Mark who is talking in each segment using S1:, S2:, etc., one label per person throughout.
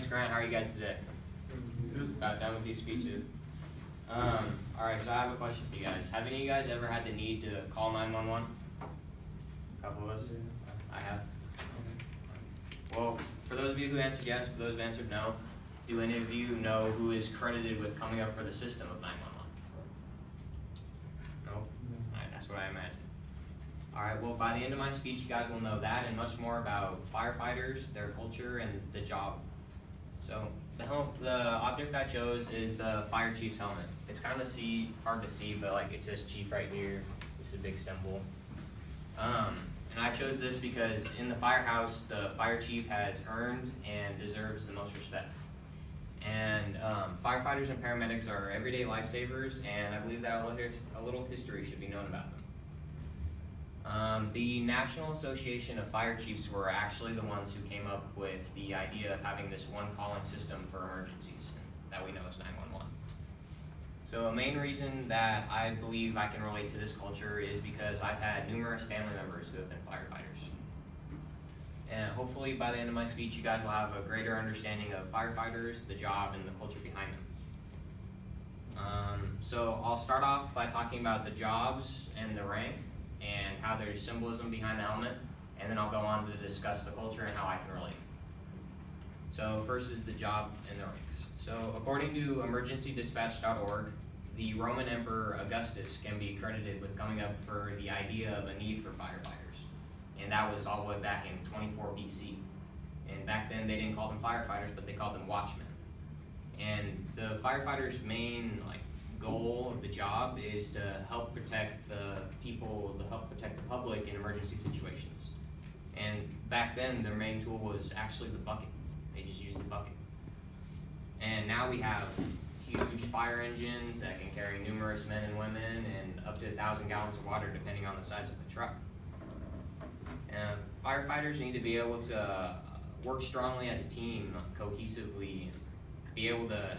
S1: name's Grant. How are you guys today? Got done with these speeches. Alright, so I have a question for you guys. Have any of you guys ever had the need to call 911? A couple of us? I have. Well, for those of you who answered yes, for those who answered no, do any of you know who is credited with coming up for the system of 911? No? Alright, that's what I imagined. Alright, well, by the end of my speech, you guys will know that and much more about firefighters, their culture, and the job. So, the object I chose is the fire chief's helmet. It's kind of hard to see, but like it says chief right here. This is a big symbol. And I chose this because in the firehouse, the fire chief has earned and deserves the most respect. And firefighters and paramedics are everyday lifesavers, and I believe that a little history should be known about them. The National Association of Fire Chiefs were actually the ones who came up with the idea of having this one calling system for emergencies that we know as 911. So a main reason that I believe I can relate to this culture is because I've had numerous family members who have been firefighters. And hopefully by the end of my speech, you guys will have a greater understanding of firefighters, the job, and the culture behind them. So I'll start off by talking about the jobs and the rank and how there's symbolism behind the helmet, and then I'll go on to discuss the culture and how I can relate. So first is the job and the ranks. So according to emergencydispatch.org, the Roman Emperor Augustus can be credited with coming up for the idea of a need for firefighters. And that was all the way back in 24 BC. And back then they didn't call them firefighters, but they called them watchmen. And the firefighters' main goal of the job is to help protect the people, to help protect the public in emergency situations. And back then their main tool was actually the bucket. They just used the bucket. And now we have huge fire engines that can carry numerous men and women and up to 1,000 gallons of water depending on the size of the truck. And firefighters need to be able to work strongly as a team, cohesively, be able to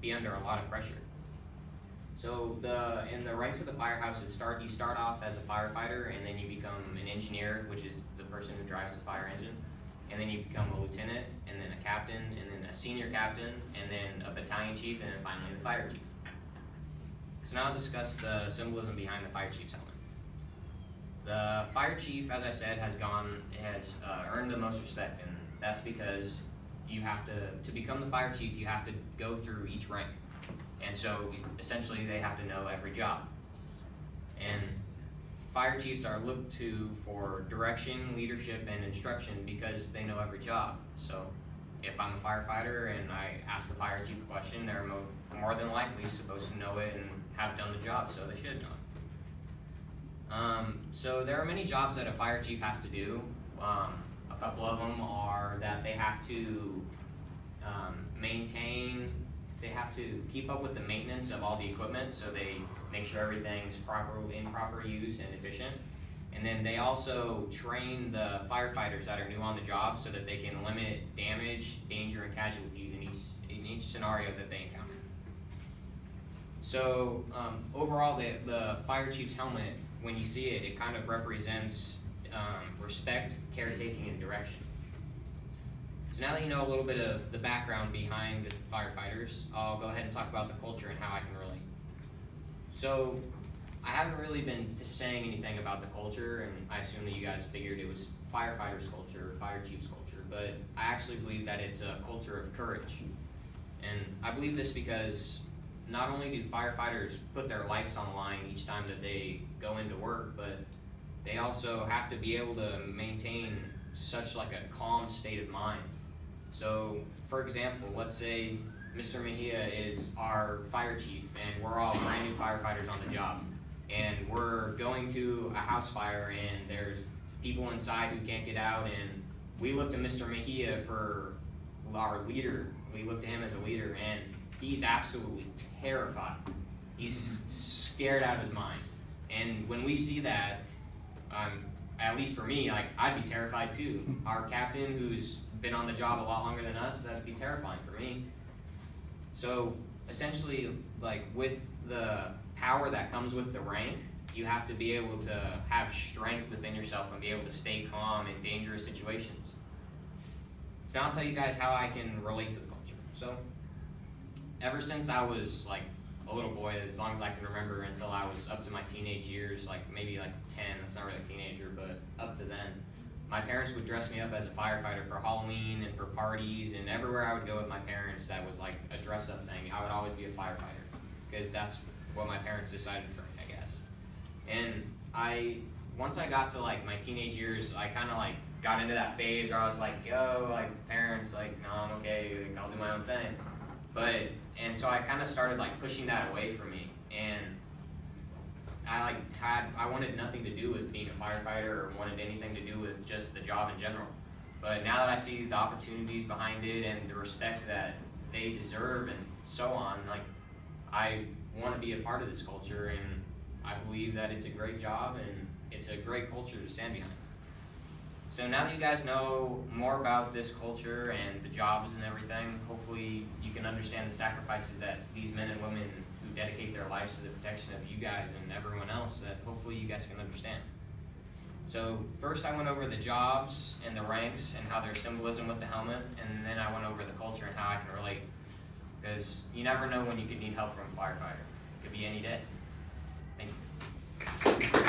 S1: be under a lot of pressure. So in the ranks of the firehouse, you start off as a firefighter, and then you become an engineer, which is the person who drives the fire engine, and then you become a lieutenant, and then a captain, and then a senior captain, and then a battalion chief, and then finally the fire chief. So now I'll discuss the symbolism behind the fire chief's helmet. The fire chief, as I said, has earned the most respect, and that's because you have to become the fire chief, you have to go through each rank. And so essentially they have to know every job. And fire chiefs are looked to for direction, leadership, and instruction because they know every job. So if I'm a firefighter and I ask the fire chief a question, they're more than likely supposed to know it and have done the job, so they should know it. So there are many jobs that a fire chief has to do. A couple of them are that they have to they have to keep up with the maintenance of all the equipment, so they make sure everything's in proper use and efficient. And then they also train the firefighters that are new on the job so that they can limit damage, danger, and casualties in each scenario that they encounter. So overall, the fire chief's helmet, when you see it, it kind of represents respect, caretaking, and direction. So now that you know a little bit of the background behind the firefighters, I'll go ahead and talk about the culture and how I can relate. So I haven't really been saying anything about the culture, and I assume that you guys figured it was firefighters' culture, fire chief's culture, but I actually believe that it's a culture of courage. And I believe this because not only do firefighters put their lives on the line each time that they go into work, but they also have to be able to maintain such a calm state of mind. So, for example, let's say Mr. Mejia is our fire chief and we're all brand new firefighters on the job. And we're going to a house fire and there's people inside who can't get out, and we look to Mr. Mejia for our leader. We look to him as a leader, and he's absolutely terrified. He's scared out of his mind. And when we see that, at least for me, I'd be terrified too. Our captain, who's been on the job a lot longer than us, that'd be terrifying for me. So essentially, with the power that comes with the rank, you have to be able to have strength within yourself and be able to stay calm in dangerous situations. So now I'll tell you guys how I can relate to the culture. So ever since I was like a little boy, as long as I can remember, until I was up to my teenage years, like maybe like 10, that's not really a teenager, but up to then, my parents would dress me up as a firefighter for Halloween and for parties, and everywhere I would go with my parents that was like a dress up thing, I would always be a firefighter, because that's what my parents decided for me, I guess. And once I got to like my teenage years, I kind of like got into that phase where I was like, yo, like parents, like, no, I'm okay, like, I'll do my own thing. And so I kind of started like pushing that away from me, and I wanted nothing to do with being a firefighter or wanted anything to do with just the job in general. But now that I see the opportunities behind it and the respect that they deserve and so on, like I want to be a part of this culture, and I believe that it's a great job and it's a great culture to stand behind. So now that you guys know more about this culture and the jobs and everything, hopefully you can understand the sacrifices that these men and women who dedicate their lives to the protection of you guys and everyone else, that hopefully you guys can understand. So first I went over the jobs and the ranks and how there's symbolism with the helmet, and then I went over the culture and how I can relate. Because you never know when you could need help from a firefighter. It could be any day. Thank you.